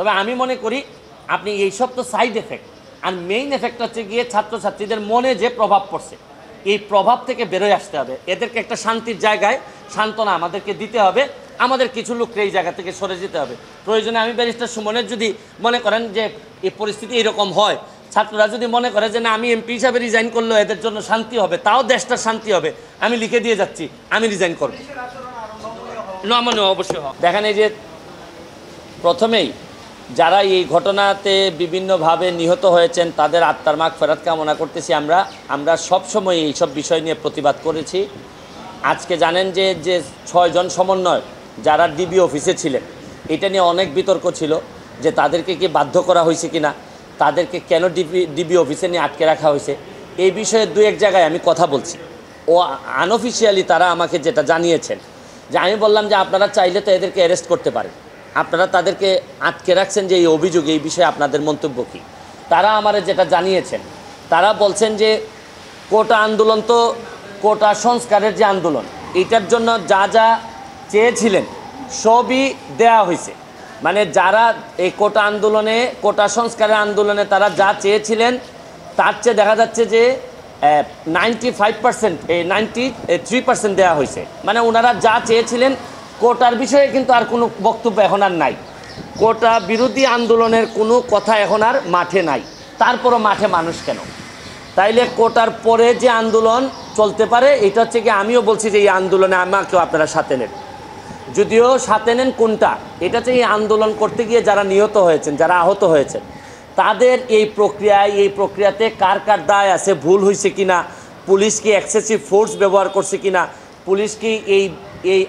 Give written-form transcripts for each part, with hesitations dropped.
তবে আমি মনে করি আপনি এইসব তো সাইড এফেক্ট, আর মেইন এফেক্ট হচ্ছে গিয়ে ছাত্রছাত্রীদের মনে যে প্রভাব পড়ছে, এই প্রভাব থেকে বেরোয় আসতে হবে। এদেরকে একটা শান্তির জায়গায় সান্ত্বনা আমাদেরকে দিতে হবে, আমাদের কিছু লোককে এই জায়গা থেকে সরে যেতে হবে। প্রয়োজনে আমি ব্যারিস্টার সুমনের যদি মনে করেন যে এই পরিস্থিতি এরকম হয়, ছাত্ররা যদি মনে করে যে না আমি এমপি হিসাবে রিজাইন করলেও এদের জন্য শান্তি হবে, তাও দেশটার শান্তি হবে, আমি লিখে দিয়ে যাচ্ছি আমি রিজাইন করব। নমনীয় অবশ্যই হবে। দেখেন এই যে প্রথমেই যারা এই ঘটনাতে বিভিন্নভাবে নিহত হয়েছেন তাদের আত্মার মাগফিরাত কামনা করতেছি। আমরা সবসময় এইসব বিষয় নিয়ে প্রতিবাদ করেছি। আজকে জানেন যে 6 জন সমন্বয় যারা ডিবি অফিসে ছিলেন, এটা নিয়ে অনেক বিতর্ক ছিল যে তাদেরকে কি বাধ্য করা হয়েছে কিনা, তাদেরকে কেন ডিবি অফিসে নিয়ে আটকে রাখা হয়েছে, এই বিষয়ে 2-1 জায়গায় আমি কথা বলছি। ও আনঅফিসিয়ালি তারা আমাকে যেটা জানিয়েছেন যে আমি বললাম যে আপনারা চাইলে তো এদেরকে অ্যারেস্ট করতে পারেন, আপনারা তাদেরকে আটকে রাখছেন যে এই অভিযোগ, এই বিষয়ে আপনাদের মন্তব্য কী। তারা আমার যেটা জানিয়েছেন, তারা বলছেন যে কোটা আন্দোলন তো কোটা সংস্কারের যে আন্দোলন, এটার জন্য যা যা চেয়েছিলেন সবই দেয়া হয়েছে। মানে যারা এই কোটা আন্দোলনে, কোটা সংস্কারের আন্দোলনে তারা যা চেয়েছিলেন তার চেয়ে দেখা যাচ্ছে যে 95%, 93% দেওয়া হয়েছে। মানে ওনারা যা চেয়েছিলেন কোটার বিষয়ে কিন্তু আর কোনো বক্তব্য এখন আর নাই। কোটা বিরোধী আন্দোলনের কোনো কথা এখন আর মাঠে নাই। তারপরও মাঠে মানুষ কেন? তাইলে কোটার পরে যে আন্দোলন চলতে পারে, এটা হচ্ছে কি আমিও বলছি যে এই আন্দোলনে আমাকেও আপনারা সাথে নেন। যদিও সাথে নেন কোনটা, এটা হচ্ছে এই আন্দোলন করতে গিয়ে যারা নিহত হয়েছেন, যারা আহত হয়েছেন, তাদের এই প্রক্রিয়াতে কার কার দায় আছে, ভুল হয়েছে কিনা, পুলিশ কি এক্সেসিভ ফোর্স ব্যবহার করছে কিনা, পুলিশ কি এই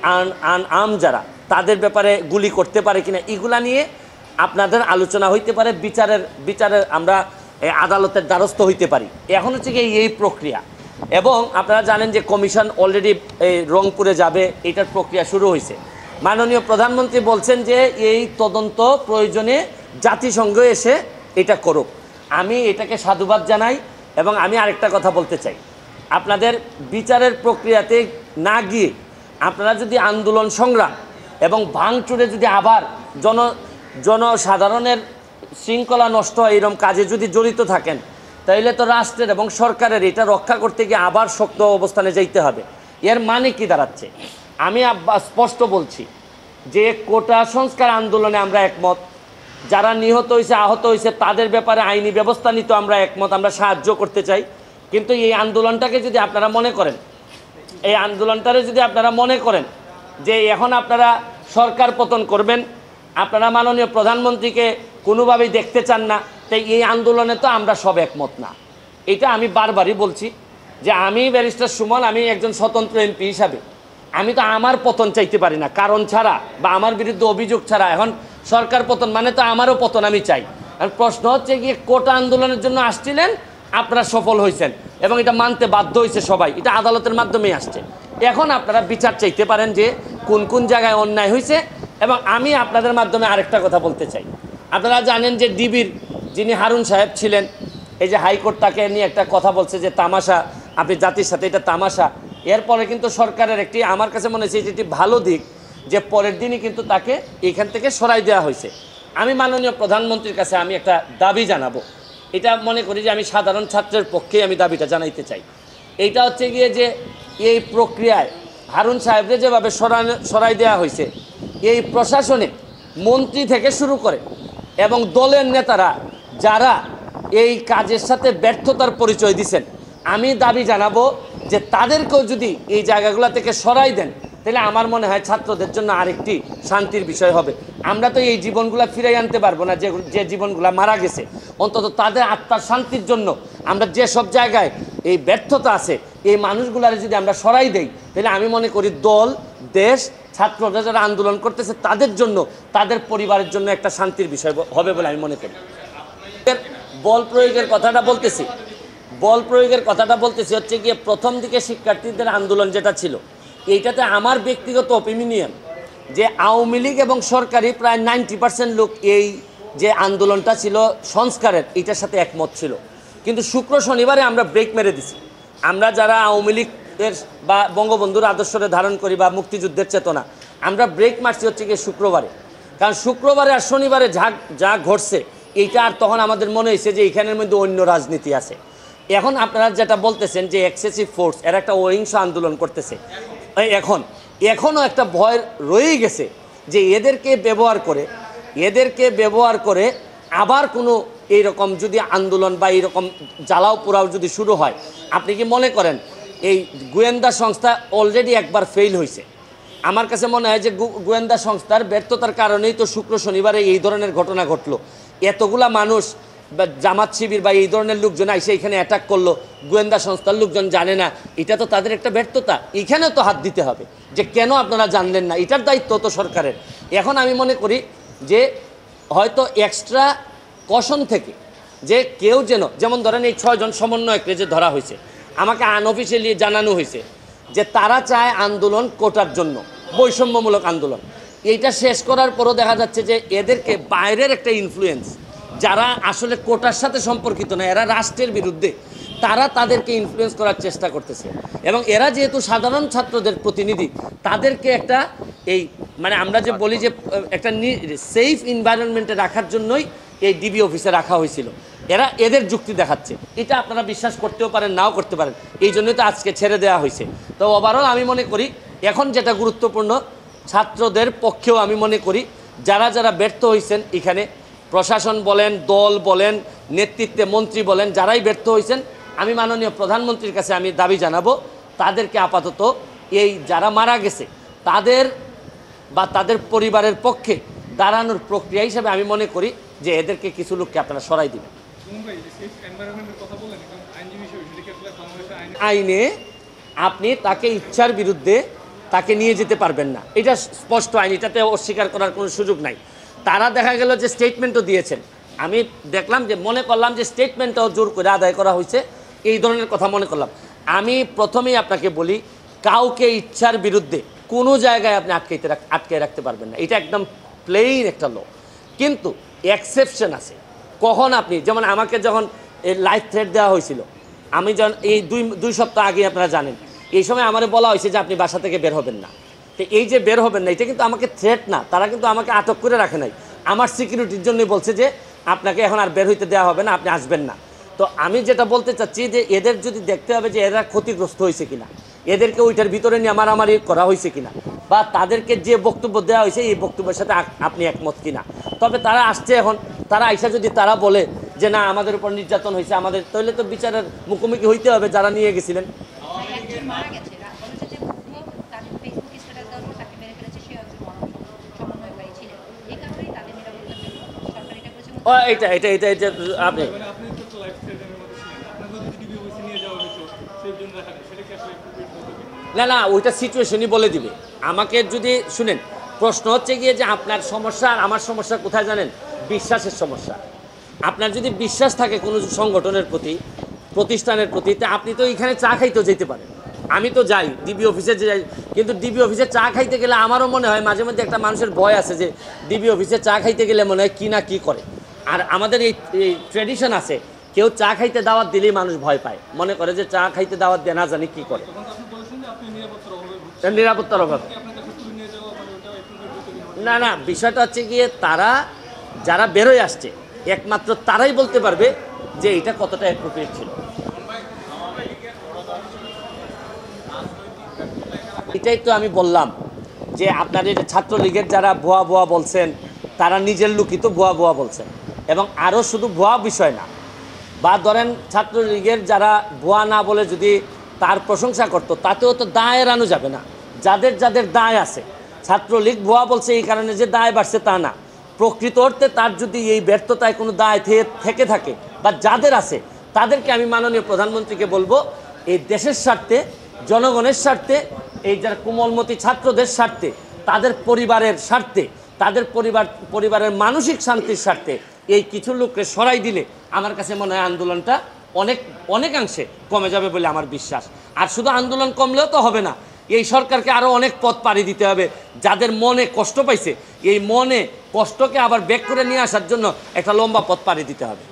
আম যারা তাদের ব্যাপারে গুলি করতে পারে কিনা, এগুলা নিয়ে আপনাদের আলোচনা হইতে পারে, বিচারের আমরা আদালতের দ্বারস্থ হইতে পারি। এখন হচ্ছে কি এই প্রক্রিয়া। এবং আপনারা জানেন যে কমিশন অলরেডি এই রংপুরে যাবে, এটার প্রক্রিয়া শুরু হয়েছে। মাননীয় প্রধানমন্ত্রী বলছেন যে এই তদন্ত প্রয়োজনে জাতিসংঘ এসে এটা করুক। আমি এটাকে সাধুবাদ জানাই। এবং আমি আরেকটা কথা বলতে চাই, আপনাদের বিচারের প্রক্রিয়াতে না গিয়ে আপনারা যদি আন্দোলন সংগ্রাম এবং ভাঙচুরে যদি আবার জনসাধারণের শৃঙ্খলা নষ্ট হয় এরকম কাজে যদি জড়িত থাকেন, তাইলে তো রাষ্ট্রের এবং সরকারের এটা রক্ষা করতে গিয়ে আবার শক্ত অবস্থানে যাইতে হবে। এর মানে কি দাঁড়াচ্ছে? আমি স্পষ্ট বলছি যে কোটা সংস্কার আন্দোলনে আমরা একমত, যারা নিহত হয়েছে, আহত হয়েছে, তাদের ব্যাপারে আইনি ব্যবস্থা নিতে আমরা একমত, আমরা সাহায্য করতে চাই। কিন্তু এই আন্দোলনটাকে যদি আপনারা মনে করেন, যে এখন আপনারা সরকার পতন করবেন, আপনারা মাননীয় প্রধানমন্ত্রীকে কোনোভাবেই দেখতে চান না, তাই এই আন্দোলনে তো আমরা সব একমত না। এটা আমি বারবারই বলছি যে আমি ব্যারিস্টার সুমন, আমি একজন স্বতন্ত্র এমপি হিসাবে আমি তো আমার পতন চাইতে পারি না, কারণ ছাড়া বা আমার বিরুদ্ধে অভিযোগ ছাড়া। এখন সরকার পতন মানে তো আমারও পতন আমি চাই। আর প্রশ্ন হচ্ছে গিয়ে কোটা আন্দোলনের জন্য আসছিলেন, আপনারা সফল হয়েছেন এবং এটা মানতে বাধ্য হয়েছে সবাই, এটা আদালতের মাধ্যমেই আসছে। এখন আপনারা বিচার চাইতে পারেন যে কোন কোন জায়গায় অন্যায় হয়েছে। এবং আমি আপনাদের মাধ্যমে আরেকটা কথা বলতে চাই, আপনারা জানেন যে ডিবির যিনি হারুন সাহেব ছিলেন, এই যে হাইকোর্ট তাকে নিয়ে একটা কথা বলছে যে তামাশা, আপনি জাতির সাথে এটা তামাশা। এরপরে কিন্তু সরকারের একটি, আমার কাছে মনে হচ্ছে এটি ভালো দিক যে পরের দিনই কিন্তু তাকে এখান থেকে সরাই দেওয়া হয়েছে। আমি মাননীয় প্রধানমন্ত্রীর কাছে আমি একটা দাবি জানাবো, এটা মনে করি যে আমি সাধারণ ছাত্রের পক্ষেই আমি দাবিটা জানাইতে চাই। এইটা হচ্ছে গিয়ে যে এই প্রক্রিয়ায় হারুন সাহেবকে যেভাবে সরাই দেওয়া হয়েছে, এই প্রশাসনে মন্ত্রী থেকে শুরু করে এবং দলের নেতারা যারা এই কাজের সাথে ব্যর্থতার পরিচয় দিচ্ছেন, আমি দাবি জানাবো যে তাদেরকেও যদি এই জায়গাগুলো থেকে সরাই দেন, তাহলে আমার মনে হয় ছাত্রদের জন্য আরেকটি শান্তির বিষয় হবে। আমরা তো এই জীবনগুলো ফিরাই আনতে পারবো না, যে জীবনগুলো মারা গেছে, অন্তত তাদের আত্মার শান্তির জন্য আমরা যে সব জায়গায় এই ব্যর্থতা আছে, এই মানুষগুলার যদি আমরা সরাই দেই, তাহলে আমি মনে করি দল, দেশ, ছাত্ররা যারা আন্দোলন করতেছে তাদের জন্য, তাদের পরিবারের জন্য একটা শান্তির বিষয় হবে বলে আমি মনে করি। বল প্রয়োগের কথাটা বলতেছি হচ্ছে গিয়ে প্রথম দিকে শিক্ষার্থীদের আন্দোলন যেটা ছিল, এইটাতে আমার ব্যক্তিগত অপিনিয়ন যে আওয়ামী লীগ এবং সরকারি প্রায় 90% লোক এই যে আন্দোলনটা ছিল সংস্কারের, এটার সাথে একমত ছিল। কিন্তু শুক্র শনিবারে আমরা ব্রেক মেরে দিছি। আমরা যারা আওয়ামী লীগের বা বঙ্গবন্ধুর আদর্শরে ধারণ করি বা মুক্তিযুদ্ধের চেতনা, আমরা ব্রেক মারছি হচ্ছে গিয়ে শুক্রবারে। কারণ শুক্রবারে আর শনিবারে যা ঘটছে এইটা আর তখন আমাদের মনে হয়েছে যে এখানের মধ্যে অন্য রাজনীতি আছে। এখন আপনারা যেটা বলতেছেন যে এক্সেসিভ ফোর্স, এরা একটা অহিংস আন্দোলন করতেছে, এখনও একটা ভয় রয়েই গেছে যে এদেরকে ব্যবহার করে আবার কোনো এইরকম যদি আন্দোলন বা এইরকম জ্বালাও পোড়াও যদি শুরু হয়, আপনি কি মনে করেন এই গোয়েন্দা সংস্থা অলরেডি একবার ফেল হয়েছে? আমার কাছে মনে হয় যে গোয়েন্দা সংস্থার ব্যর্থতার কারণেই তো শুক্র শনিবারে এই ধরনের ঘটনা ঘটলো। এতগুলা মানুষ বা জামাত শিবির বা এই ধরনের লোকজন এসে এখানে অ্যাটাক করলো, গোয়েন্দা সংস্থার লোকজন জানে না, এটা তো তাদের একটা ব্যর্থতা। এখানেও তো হাত দিতে হবে যে কেন আপনারা জানলেন না, এটার দায়িত্ব তো সরকারের। এখন আমি মনে করি যে হয়তো এক্সট্রা কশন থেকে যে কেউ যেমন ধরেন এই 6 জন সমন্বয়ককে যে ধরা হয়েছে, আমাকে আনঅফিসিয়ালি জানানো হয়েছে যে তারা চায় আন্দোলন কোটার জন্য, বৈষম্যমূলক আন্দোলন। এইটা শেষ করার পরও দেখা যাচ্ছে যে এদেরকে বাইরের একটা ইনফ্লুয়েন্স, যারা আসলে কোটার সাথে সম্পর্কিত না, এরা রাষ্ট্রের বিরুদ্ধে, তারা তাদেরকে ইনফ্লুয়েন্স করার চেষ্টা করতেছে। এবং এরা যেহেতু সাধারণ ছাত্রদের প্রতিনিধি, তাদেরকে একটা মানে আমরা যে বলি যে একটা সেফ এনভায়রনমেন্টে রাখার জন্যই এই ডিবি অফিসে রাখা হয়েছিল। এরা এদের যুক্তি দেখাচ্ছে, এটা আপনারা বিশ্বাস করতেও পারেন, নাও করতে পারেন, এই জন্যই তো আজকে ছেড়ে দেওয়া হয়েছে। তো ওভারঅল আমি মনে করি এখন যেটা গুরুত্বপূর্ণ, ছাত্রদের পক্ষেও আমি মনে করি যারা ব্যর্থ হয়েছেন এখানে, প্রশাসন বলেন, দল বলেন, নেতৃত্বে মন্ত্রী বলেন, যারাই ব্যর্থ হয়েছেন, আমি মাননীয় প্রধানমন্ত্রীর কাছে আমি দাবি জানাবো তাদেরকে আপাতত এই যারা মারা গেছে তাদের বা তাদের পরিবারের পক্ষে দাঁড়ানোর প্রক্রিয়া হিসেবে আমি মনে করি যে এদেরকে কিছু লোককে আপনারা সরাই দিবেন। আইনে আপনি তাকে ইচ্ছার বিরুদ্ধে তাকে নিয়ে যেতে পারবেন না, এটা স্পষ্ট আইন, এটাতে অস্বীকার করার কোনো সুযোগ নাই। তারা দেখা গেল যে স্টেটমেন্টও দিয়েছেন, আমি দেখলাম যে মনে করলাম যে স্টেটমেন্টটাও জোর করে আদায় করা হয়েছে, এই ধরনের কথা মনে করলাম। আমি প্রথমেই আপনাকে বলি, কাউকে ইচ্ছার বিরুদ্ধে কোনো জায়গায় আপনি আটকে রাখতে পারবেন না, এটা একদম প্লেইন একটা ল। কিন্তু এক্সেপশন আছে, কখন আপনি যেমন আমাকে যখন লাইফ থ্রেট দেওয়া হয়েছিল, আমি যখন এই দুই সপ্তাহ আগে আপনারা জানেন, এই সময় আমার বলা হয়েছে যে আপনি বাসা থেকে বের হবেন না। তো এই যে বের হবেন না, এটা কিন্তু আমাকে থ্রেট না, তারা কিন্তু আমাকে আটক করে রাখে নাই, আমার সিকিউরিটির জন্যই বলছে যে আপনাকে এখন আর বের হইতে দেওয়া হবে না, আপনি আসবেন না। তো আমি যেটা বলতে চাচ্ছি যে এদের যদি দেখতে হবে যে এরা ক্ষতিগ্রস্ত হয়েছে কিনা, এদেরকে ওইটার ভিতরে নিয়ে মারামারি করা হয়েছে কিনা, বা তাদেরকে যে বক্তব্য দেওয়া হয়েছে এই বক্তব্যের সাথে আপনি একমত কিনা। তবে তারা আসছে, এখন তারা আইসা যদি তারা বলে যে না আমাদের উপর নির্যাতন হয়েছে, আমাদের, তাহলে তো বিচারের মুখোমুখি হইতে হবে যারা নিয়ে গেছিলেন। এটা এটা এটা এটা আপনি না ওইটা সিচুয়েশনই বলে দিবে আমাকে। যদি শুনেন, প্রশ্ন হচ্ছে গিয়ে যে আপনার সমস্যা আর আমার সমস্যা কোথায় জানেন? বিশ্বাসের সমস্যা। আপনার যদি বিশ্বাস থাকে কোনো সংগঠনের প্রতি, প্রতিষ্ঠানের প্রতি, তা আপনি তো এখানে চা খাইতেও যেতে পারেন। আমি তো যাই ডিবি অফিসে যাই, কিন্তু ডিবি অফিসে চা খাইতে গেলে আমারও মনে হয় মাঝে মধ্যে একটা মানুষের ভয় আছে যে ডিবি অফিসে চা খাইতে গেলে মনে হয় কী না কী করে। আর আমাদের এই ট্র্যাডিশন আছে, কেউ চা খাইতে দাওয়াত দিলেই মানুষ ভয় পায়, মনে করে যে চা খাইতে দাওয়াত দিয়ে না জানি কী করে, নিরাপত্তার অভাবে। না বিষয়টা হচ্ছে গিয়ে তারা যারা বেরোয় আসছে একমাত্র তারাই বলতে পারবে যে এটা কতটা অ্যাপ্রোপ্রিয়েট ছিল। এটাই তো আমি বললাম যে আপনার এটা ছাত্রলীগের যারা ভুয়া বলছেন, তারা নিজের লোকই তো ভুয়া বলছেন। এবং আরও শুধু ভুয়া বিষয় না, বা ধরেন ছাত্রলীগের যারা ভুয়া না বলে যদি তার প্রশংসা করতো, তাতেও তো দায় এড়ানো যাবে না। যাদের দায় আছে, ছাত্রলীগ ভুয়া বলছে এই কারণে যে দায় বাড়ছে তা না, প্রকৃত অর্থে তার যদি এই ব্যর্থতায় কোনো দায় থেকে থাকে বা যাদের আছে, তাদেরকে আমি মাননীয় প্রধানমন্ত্রীকে বলবো এই দেশের স্বার্থে, জনগণের স্বার্থে, এই যারা কোমলমতি ছাত্রদের স্বার্থে, তাদের পরিবারের স্বার্থে, তাদের পরিবারের মানসিক শান্তির স্বার্থে এই কিছু লোককে সরাই দিলে আমার কাছে মনে হয় আন্দোলনটা অনেকাংশে কমে যাবে বলে আমার বিশ্বাস। আর শুধু আন্দোলন কমলেও তো হবে না, এই সরকারকে আরও অনেক পথ পাড়ি দিতে হবে। যাদের মনে কষ্ট পাইছে, এই মনে কষ্টকে আবার ব্যাক করে নিয়ে আসার জন্য একটা লম্বা পথ পাড়ি দিতে হবে।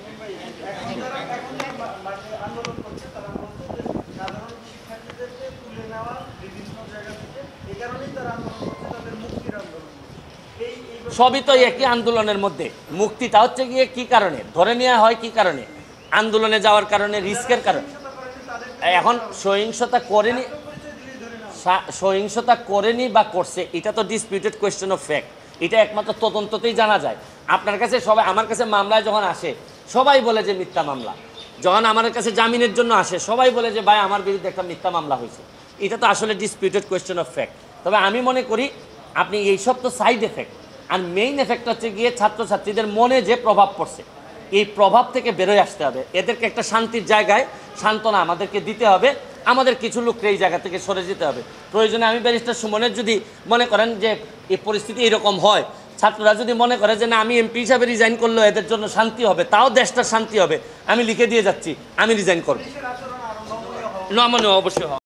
সবই তো একই আন্দোলনের মধ্যে। মুক্তিটা হচ্ছে গিয়ে কি কারণে ধরে নেওয়া হয়, কি কারণে আন্দোলনে যাওয়ার কারণে, রিস্কের কারণে। এখন সহিংসতা করেনি বা করছে, এটা তো ডিসপিউটেড কোয়েশ্চেন অফ ফ্যাক্ট। এটা একমাত্র তদন্ততেই জানা যায়। আপনার কাছে সবাই, আমার কাছে মামলায় যখন আসে সবাই বলে যে মিথ্যা মামলা, যখন আমার কাছে জামিনের জন্য আসে সবাই বলে যে ভাই আমার বিরুদ্ধে একটা মিথ্যা মামলা হয়েছে। এটা তো আসলে ডিসপিউটেড কোয়েশ্চেন অফ ফ্যাক্ট। তবে আমি মনে করি আপনি এইসব তো সাইড এফেক্ট, আর মেইন এফেক্ট হচ্ছে গিয়ে ছাত্রছাত্রীদের মনে যে প্রভাব পড়ছে, এই প্রভাব থেকে বেরোয় আসতে হবে। এদেরকে একটা শান্তির জায়গায় সান্ত্বনা আমাদেরকে দিতে হবে। আমাদের কিছু লোককে এই জায়গা থেকে সরে যেতে হবে। প্রয়োজনে আমি ব্যারিস্টার সুমনের যদি মনে করেন যে এই পরিস্থিতি এরকম হয়, ছাত্ররা যদি মনে করে যে না আমি এমপি হিসাবে রিজাইন করলেও এদের জন্য শান্তি হবে, তাও দেশটার শান্তি হবে, আমি লিখে দিয়ে যাচ্ছি আমি রিজাইন করব। নমনীয় অবশ্যই।